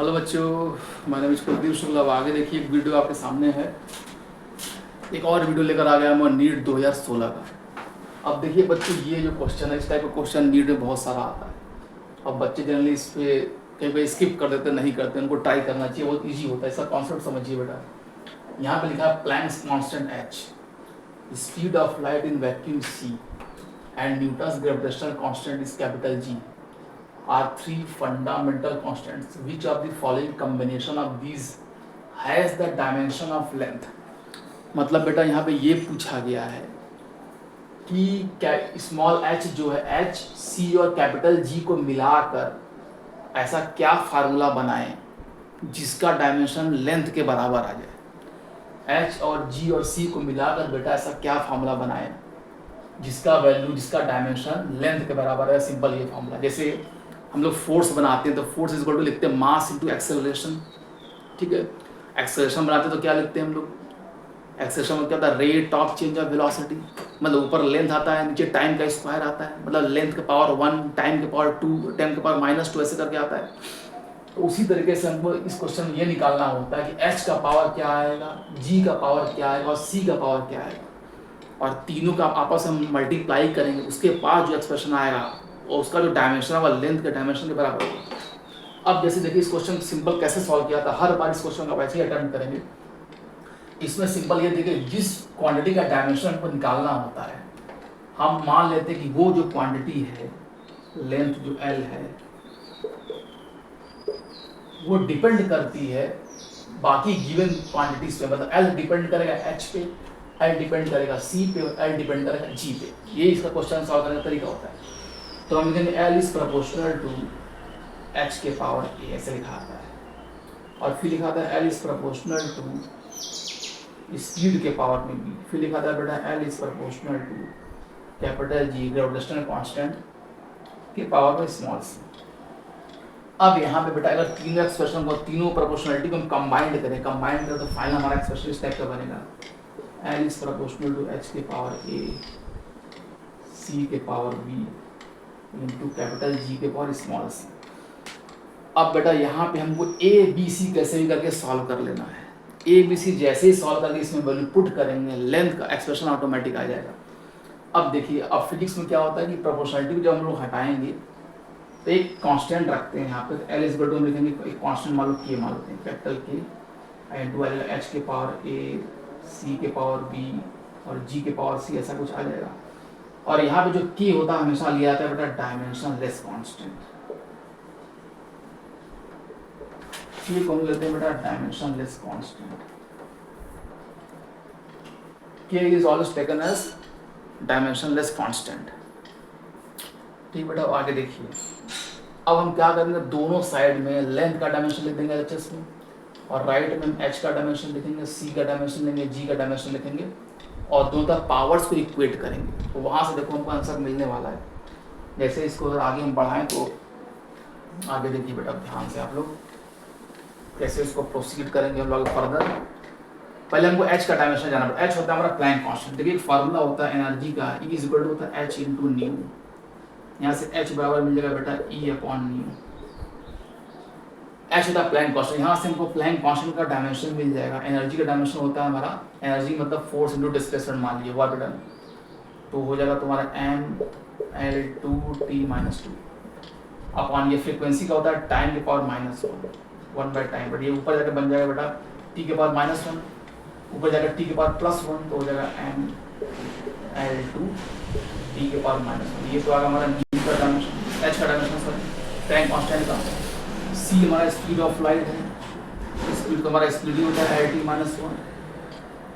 Hello बच्चों, मैंने कुलदीप शुक्ला। अब आगे देखिए, एक वीडियो आपके सामने है। एक और वीडियो लेकर आ गया मैं नीट 2016 का। अब देखिए बच्चों, ये जो क्वेश्चन है, इस टाइप का क्वेश्चन नीट में बहुत सारा आता है। अब बच्चे जनरली इस पे कहीं कहीं स्किप कर देते, नहीं करते। उनको ट्राई करना चाहिए, बहुत ईजी होता है। इसका कॉन्सेप्ट समझिए बेटा। यहाँ पे लिखा है Planck's constant h, speed of light in vacuum c and Newton's gravitational constant is capital G are three fundamental constants. Which of the following combination of these has the dimension of length? मतलब बेटा यहाँ पे ये पूछा गया है कि क्या स्मॉल h जो है, h c और कैपिटल G को मिलाकर ऐसा क्या फार्मूला बनाएं जिसका डायमेंशन लेंथ के बराबर आ जाए। h और g और c को मिलाकर बेटा ऐसा क्या फार्मूला बनाएं जिसका वैल्यू, जिसका डायमेंशन लेंथ के बराबर है। सिंपल ये फॉर्मूला। जैसे हम लोग फोर्स बनाते हैं तो फोर्स इज इक्वल टू लिखते हैं मास इनटू एक्सेलरेशन। ठीक है, एक्सेलरेशन बनाते हैं तो क्या लिखते हैं हम लोग? एक्सेलरेशन में क्या होता है? Rate of change of velocity. मतलब ऊपर लेंथ आता है, नीचे टाइम का स्क्वायर आता है। मतलब लेंथ के पावर 1, टाइम के पावर 2, टाइम के पावर -2 ऐसे करके आता है। तो उसी तरीके से हमको इस क्वेश्चन में ये निकालना होता है कि h का पावर क्या आएगा, g का पावर क्या आएगा और c का पावर क्या आएगा, और तीनों का आपस में मल्टीप्लाई करेंगे। उसके बाद जो एक्सप्रेशन आएगा और उसका जो डायमेंशन है वह लेंथ के डायमेंशन के बराबर होगा। अब जैसे देखिए, इस क्वेश्चन सिंपल कैसे सॉल्व किया था, हर बार इस क्वेश्चन का वैसे ही अटेम्प्ट करेंगे। इसमें सिंपल ये देखिए, जिस क्वांटिटी का डायमेंशन हमको निकालना होता है, हम मान लेते हैं कि वो जो क्वांटिटी है, लेंथ जो L है, वो डिपेंड करती है बाकी गिवन क्वांटिटीज पे। मतलब L डिपेंड करेगा H पे, L डिपेंड करेगा C पे, और L डिपेंड करेगा G पे। ये इसका क्वेश्चन सॉल्व करने का तरीका होता है। तो हम लिखेंगे L is proportional to H के पावर A, ऐसे लिखा आता है। और फिर लिखा था L is proportional to speed के पावर में B। फिर लिखा था बेटा L is proportional to capital G gravitational constant के पावर में स्मॉल c। अब यहाँ पे बेटा अगर तीनों एक्सप्रेशन को, तीनों प्रोपोर्शनलिटी को हम कंबाइंड करें तो फाइनल हमारा एक्सप्रेशन इस टाइप का बनेगा। L is proportional to H के पावर A, C के power B into capital G के पावर स्मॉल c। अब बेटा यहाँ पे हमको A B C कैसे भी करके सॉल्व कर लेना है। A B C जैसे ही सॉल्व करके इसमें वैल्यू पुट करेंगे, लेंथ का एक्सप्रेशन ऑटोमेटिक आ जाएगा। अब देखिए, अब फिजिक्स में क्या होता है कि प्रोपोर्शनलिटी को जब हम लोग हटाएंगे तो एक कांस्टेंट रखते हैं यहाँ पे। L इज इक्वल टू हम लिखेंगे एक कांस्टेंट मान लो K मान लेते हैं, कैपिटल K इंटू H के पावर A, C के पावर B और G के पावर C, ऐसा कुछ आ जाएगा। और यहाँ पे जो K होता है हमेशा लिया जाता है बेटा डायमेंशन लेस कांस्टेंट। K को हम लेते हैं बेटा dimensionless constant. K is always taken as dimensionless constant. ठीक बेटा, आगे देखिए। अब हम क्या करेंगे, दोनों साइड में लेंथ का डायमेंशन लिख देंगे एचएस में, और राइट में हम एच का डायमेंशन लिखेंगे, सी का डायमेंशन लेंगे, जी का डायमेंशन लिखेंगे, और दोनों तरफ पावर्स को इक्वेट करेंगे। तो वहाँ से देखो हमको आंसर मिलने वाला है। जैसे इसको अगर आगे हम बढ़ाएं तो आगे देखिए बेटा ध्यान से आप लोग कैसे इसको प्रोसीड करेंगे हम लोग फर्दर। पहले हमको एच का डायमेंशन जाना पड़ेगा। एच होता है हमारा प्लैंक कांस्टेंट। देखिए एक फार्मूला होता है एनर्जी का, E इज इक्वल टू होता है H इंटू न्यू। यहाँ से H बराबर मिल जाएगा बेटा E अपॉन न्यू। H होता है प्लैंक कांस्टेंट। यहाँ से हमको प्लैंक कांस्टेंट का डायमेंशन मिल जाएगा। एनर्जी का डायमेंशन होता है हमारा, एनर्जी मतलब फोर्स इंटू डिस्प्लेसमेंट मान लीजिए, वर्क डन। तो हो जाएगा तुम्हारा mL2T-2 अपॉन, ये फ्रीक्वेंसी का होता है टाइम के पावर -1 बाई टाइम। बट ये ऊपर जाकर बन जाएगा बेटा T के पावर -1, ऊपर जाकर T के पावर +1, तो हो जाएगा mL2T के पावर -1। ये तो आगे हमारा न्यू का डायमेंशन, H का डायमेंशन सॉरी टाइम कांस्टेंट का। C हमारा स्पीड ऑफ लाइट है, स्पीड तो हमारा स्पीड ही होता है L/T-1।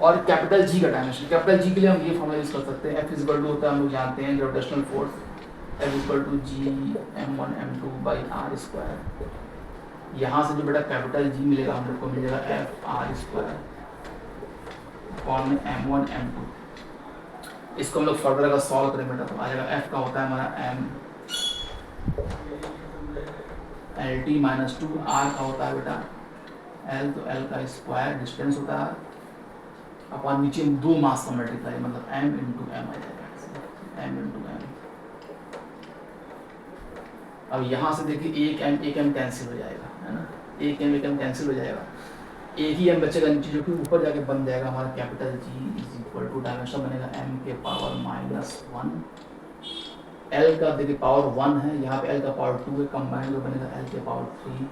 और कैपिटल G का डायमेंशन, कैपिटल G के लिए हम ये फॉर्मूला यूज कर सकते हैं। F इज इक्वल टू होता है, हम लोग जानते हैं gravitational force, F is equal to G(m1m2/r²। यहाँ से जो बेटा कैपिटल G मिलेगा हम लोग को मिल जाएगा F(r²) अपॉन m1m2। इसको हम लोग फर्दर अगर सॉल्व करें बेटा तो आ जाएगा F का होता है हमारा mL/T-2, R का होता है बेटा L, तो L का स्क्वायर डिस्टेंस होता है अपॉन नीचे दो मास का मल्टीप्लाई, मतलब m इंटू m आ जाएगा, m इंटू m। अब यहाँ से देखिए एक m कैंसिल हो जाएगा, है ना। एक एम कैंसिल हो जाएगा, एक ही एम बचेगा नीचे जो कि ऊपर जाके बन जाएगा हमारा capital G is equal to dimension बनेगा एम के पावर -1, एल का देखिए पावर 1 है, यहाँ पे एल का पावर 2 है, कंबाइंड में बनेगा एल के पावर 3,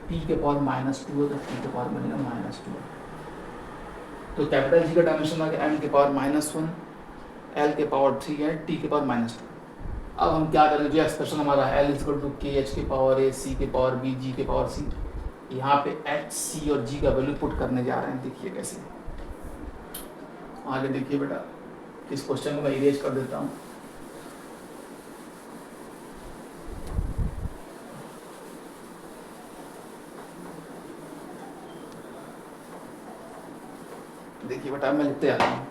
टी के पावर -2 है तो टी के पावर बनेगा -2। तो कैपिटल जी का डायमेंशन आ गया एम के पावर -1, एल के पावर 3 है, टी के पावर -2। अब हम क्या करेंगे, जो एक्सप्रेशन हमारा एल इज इक्वल टू के एच के पावर ए, सी के पावर बी, जी के पावर सी, यहाँ पे एच, सी और जी का वैल्यू पुट करने जा रहे हैं। देखिए कैसे, आगे देखिए बेटा, इस क्वेश्चन को मैं इरेज कर देता हूँ। देखिए बेटा मैं लिखते आता हूँ।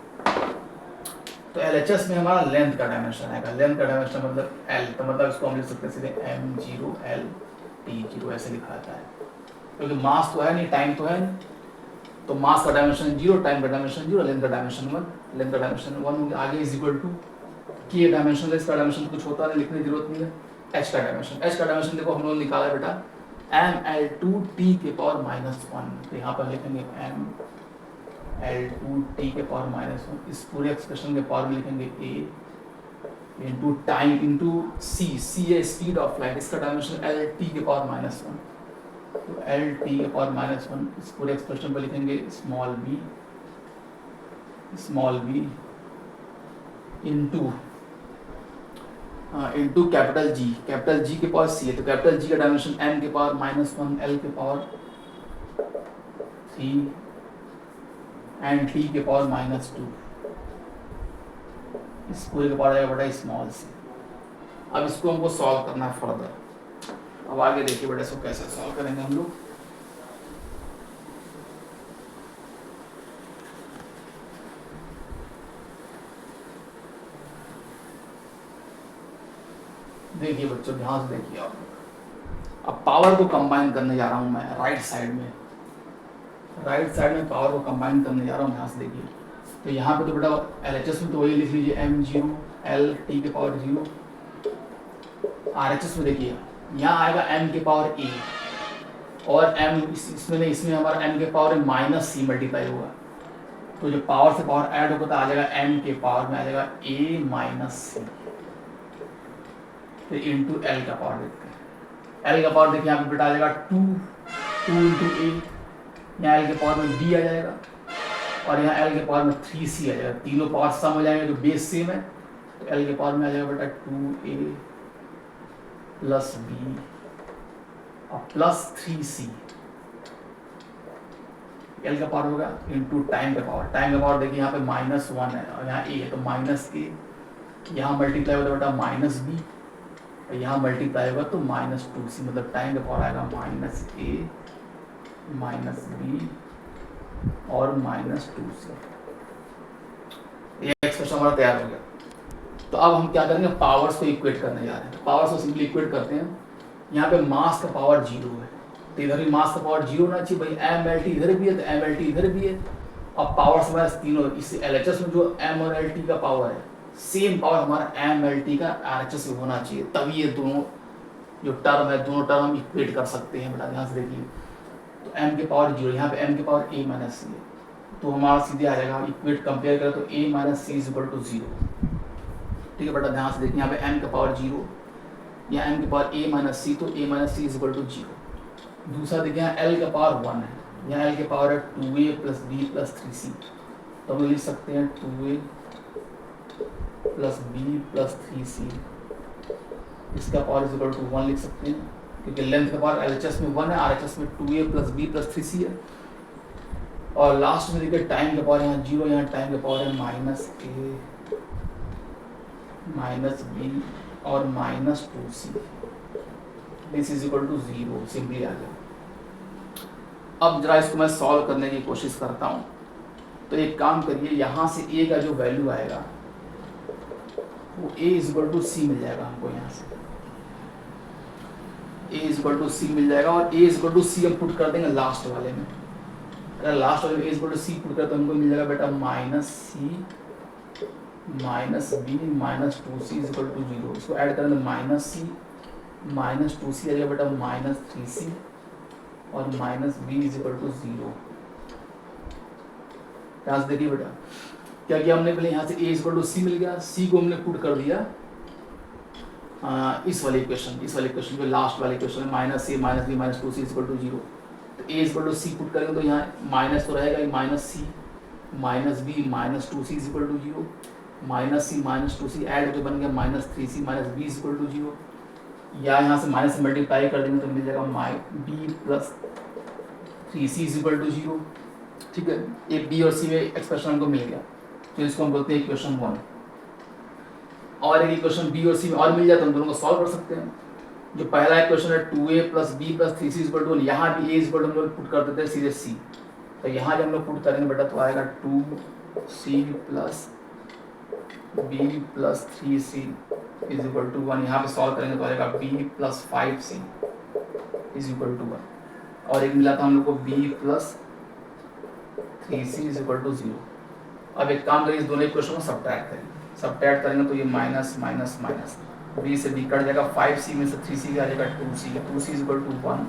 तो LHS में हमारा लेंथ का डायमेंशन आएगा, लेंथ का डायमेंशन मतलब L, तो मतलब इसको हम लिख सकते हैं सीधे m0 L T0 ऐसे लिखा जाता है, क्योंकि मास तो है नहीं, टाइम तो है नहीं, तो मास का डायमेंशन 0, टाइम का डायमेंशन 0, लेंथ का डायमेंशन 1, लेंथ का डायमेंशन 1 होगा। आगे इज इक्वल टू के डायमेंशन, इसका डायमेंशन कुछ होता नहीं, लिखने की जरूरत नहीं है। h का डायमेंशन देखो हम लोग निकाला है बेटा mL2 t के पावर -1, तो यहाँ पर लिखेंगे mL2 t के पावर -1, इस पूरे एक्सप्रेशन के पावर में लिखेंगे a into time into c है स्पीड ऑफ लाइट, इसका डायमेंशन l t के पावर -1, तो l t के पावर -1, इस पूरे एक्सप्रेशन पर लिखेंगे small b into capital G के पावर c है, तो कैपिटल जी का डायमेंशन m के पावर -1, l के पावर 3 एंड t के पावर -2, इस पूरे के पावर आएगा बेटा स्मॉल सी। अब इसको हमको सॉल्व करना है फर्दर। अब आगे देखिए बेटा इसको कैसे सॉल्व करेंगे हम लोग। देखिए बच्चों ध्यान से देखिए आप, अब पावर को कंबाइन करने जा रहा हूं मैं राइट साइड में पावर को कंबाइन करने जा रहा हूँ। ध्यान से देखिए, तो यहाँ पे तो बेटा LHS में तो वही लिख लीजिए m0 L t के पावर 0, RHS में देखिए यहाँ आएगा m के पावर a और m इसमें नहीं, इसमें हमारा m के पावर -c मल्टीप्लाई होगा, तो जो पावर से पावर ऐड होगा तो आ जाएगा m के पावर में आ जाएगा a -c, फिर इंटू l का पावर देखते हैं। l का पावर देखिए यहाँ पे बेटा आ जाएगा 2 इंटू a, यहाँ l के पावर में b आ जाएगा और यहाँ l के पावर में 3c आ जाएगा, तीनों पावर सम हो जाएंगे तो बेस सेम है, तो l के पावर में आ जाएगा बेटा 2a प्लस b और प्लस 3c, l का पावर होगा इंटू टाइम का पावर देखिए यहाँ पे -1 है और यहाँ a है, तो -a, यहाँ मल्टीप्लाई होगा बेटा -b और यहाँ मल्टीप्लाई होगा तो -2c, मतलब टाइम का पावर आएगा -a -b और -2c। ये एक्सप्रेशन हमारा तैयार हो गया। तो अब हम क्या करेंगे, पावर्स को इक्वेट करने जा रहे हैं। पावर्स को सिंपली इक्वेट करते हैं। यहाँ पे मास का पावर 0 है, तो इधर भी मास का पावर 0 होना चाहिए भाई, mLt इधर भी है तो mLt इधर भी है। अब पावर हमारे तीनों, इस LHS में जो m और lt का पावर है, सेम पावर हमारा mLt का RHS में होना चाहिए, तभी ये दोनों जो टर्म है, दोनों टर्म हम इक्वेट कर सकते हैं बेटा। ध्यान से देखिए, तो m के पावर 0, यहाँ पे m के पावर a - c है, तो हमारा सीधे आ जाएगा, इक्वेट कंपेयर करें तो a - c is equal to 0। ठीक है बेटा, ध्यान से देखिए, यहाँ पे m का पावर 0, यहाँ m के पावर a - c, तो a - c is equal to 0। दूसरा देखिए यहाँ l का पावर 1 है, यहाँ l के पावर है 2a plus b plus 3c, तो हम लिख सकते हैं 2a plus b plus 3c, इसका पावर इज इक्वल टू 1 लिख सकते हैं, क्योंकि लेंथ का पावर LHS में 1 है, RHS में 2a plus b plus 3c है। और लास्ट में देखिए टाइम का पावर यहाँ 0, यहाँ टाइम का पावर है -a -b और -2c, this is equal to 0, simply आ गया। अब जरा इसको मैं सॉल्व करने की कोशिश करता हूँ। तो एक काम करिए, यहाँ से a का जो वैल्यू आएगा वो a is equal to c मिल जाएगा हमको, यहाँ से a is equal to c मिल जाएगा, और a is equal to c हम पुट कर देंगे लास्ट वाले में। अगर लास्ट वाले में a is equal to c put करें तो हमको मिल जाएगा बेटा -c -b -2c is equal to 0। इसको ऐड करें तो -c -2c आ जाएगा बेटा -3c और minus b is equal to 0। यहाँ से देखिए बेटा क्या किया हमने, पहले यहाँ से a इज इक्वल टू सी मिल गया, c को हमने पुट कर दिया इस वाले इक्वेशन जो लास्ट वाले इक्वेशन है, minus a minus b minus 2c is equal to 0। तो a is equal to c put करेंगे तो यहाँ माइनस तो रहेगा ही, minus c minus b minus 2c is equal to 0, minus c minus 2c add होकर बन गया minus 3c minus b is equal to 0, या यहाँ से माइनस से मल्टीप्लाई कर देंगे तो मिल जाएगा b plus 3c is equal to 0। ठीक है, ये बी और सी में एक्सप्रेशन हमको मिल गया, तो इसको हम बोलते हैं इक्वेशन 1। और एक इक्वेशन बी और सी में और मिल जाए तो हम दोनों को सॉल्व कर सकते हैं। जो पहला इक्वेशन है 2a plus b plus 3c is equal to 1, यहाँ भी a इज इक्वल टू हम लोग पुट कर देते हैं सीधे c, तो यहाँ जब हम लोग पुट करेंगे बेटा तो आएगा 2c plus b plus 3c is equal to 1। यहाँ पे सॉल्व करेंगे तो आएगा b plus 5c is equal to 1। और एक मिला था हम लोग को b plus 3c is equal to 0। अब एक काम करिए, इस दोनों इक्वेशन को सब्ट्रैक्ट करेंगे तो ये माइनस माइनस माइनस b से b कट जाएगा, 5c में से 3c आ जाएगा 2c इज इक्वल टू 1,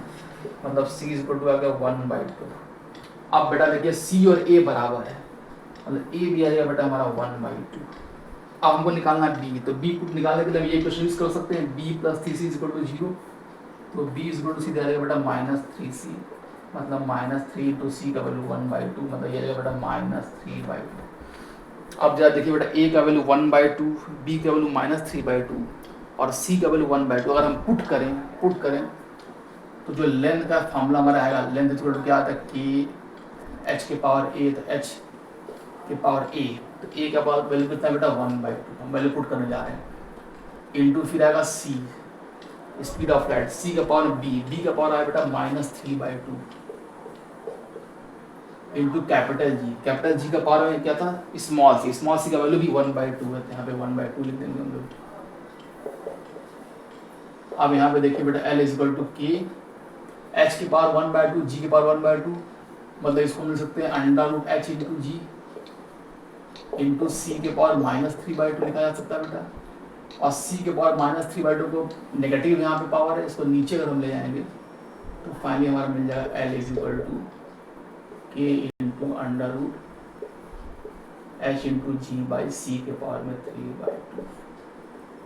मतलब c इज इक्वल टू आ गया 1/2। अब बेटा देखिए c और a बराबर है, मतलब a भी आ जाएगा बेटा हमारा 1/2। अब हमको निकालना है b, तो b को निकालने के लिए हम ये इक्वेशन यूज कर सकते हैं, b plus 3c is equal to 0, तो b इज इक्वल टू सीधे आ जाएगा बेटा माइनस 3c, मतलब माइनस 3 इंटू सी का वैल्यू 1/2, मतलब ये आ जाएगा बेटा माइनस 3/2। अब जरा देखिए बेटा a का वैल्यू 1/2, b का वैल्यू माइनस 3/2 और c का वैल्यू 1/2। अगर हम पुट करें तो जो लेंथ का फॉर्मूला हमारा आएगा, लेंथ इक्वल टू क्या आता है k h के पावर a, तो h के पावर a, तो a का पावर वैल्यू कितना बेटा 1/2, हम वैल्यू पुट करने जा रहे हैं, इंटू फिर आएगा c speed of light, c का पावर b का पावर आया बेटा माइनस 3/2 इंटू कैपिटल जी का पावर में क्या था स्मॉल सी का वैल्यू भी 1/2 है, यहाँ पे 1/2 लिख देंगे हम लोग। अब यहाँ पे देखिए बेटा L इज इक्वल टू के, h की पावर 1/2 g की पावर 1/2, मतलब इसको मिल सकते हैं अंडर रूट h इंटू जी इंटू सी के पावर माइनस 3/2 लिखा जा सकता है बेटा। और c के पावर माइनस 3/2 को नेगेटिव यहाँ पे पावर है, इसको नीचे अगर हम ले जाएंगे तो फाइनली हमारा मिल जाएगा L is equal to k into under root h into g by c के पावर में 3/2।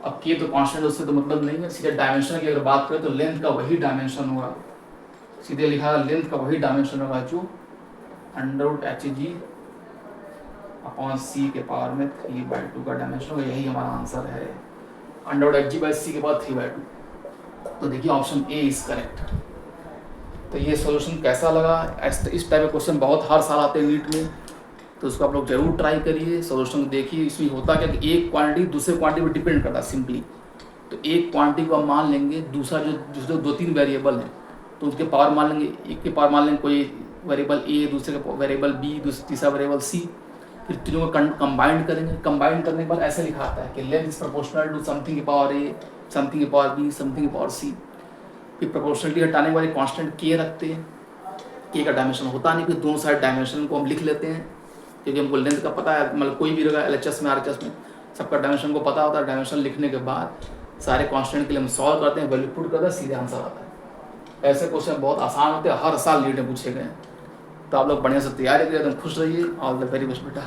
अब के तो कांस्टेंट, उससे तो मतलब नहीं है, सीधे डायमेंशन की अगर बात करें तो लेंथ का वही डायमेंशन होगा, सीधे लिखा है लेंथ का वही डायमेंशन होगा जो under root h g upon c के पावर में 3/2 का डायमेंशन होगा। यही हमारा आंसर है, under root h g by c के पावर 3/2। तो देखिए ऑप्शन ए इज करेक्ट। तो ये सॉल्यूशन कैसा लगा, इस टाइप के क्वेश्चन बहुत हर साल आते हैं नीट में, तो उसको आप लोग जरूर ट्राई करिए, सॉल्यूशन देखिए। इसमें होता क्या कि एक क्वांटिटी दूसरे क्वांटिटी पर डिपेंड करता है सिंपली, तो एक क्वांटिटी को आप मान लेंगे, दूसरा जो 2-3 वेरिएबल हैं तो उसके पावर मान लेंगे, एक के पावर मान लेंगे कोई वेरिएबल ए, दूसरे का वेरिएबल बी, तीसरा वेरिएबल सी, फिर तीनों को कंबाइंड करेंगे। कंबाइंड करने के बाद ऐसे लिखा आता है कि length is proportional to something की पावर ए, समथिंग की पावर बी, समथिंग की पावर सी। फिर प्रोपोर्शनलिटी हटाने के बाद एक कांस्टेंट के रखते हैं, के का डायमेंशन होता नहीं, फिर दोनों साइड डायमेंशन को हम लिख लेते हैं क्योंकि हमको लेंथ का पता है, मतलब कोई भी रहेगा LHS में RHS में सबका डायमेंशन को पता होता है। डायमेंशन लिखने के बाद सारे कांस्टेंट के लिए हम सॉल्व करते हैं, वैल्यू पुट करते हैं, सीधे आंसर आता है। ऐसे क्वेश्चन बहुत आसान होते हैं, हर साल नीट में पूछे गए, तो आप लोग बढ़िया से तैयारी करिए, एकदम खुश रहिए। ऑल द वेरी बेस्ट बेटा।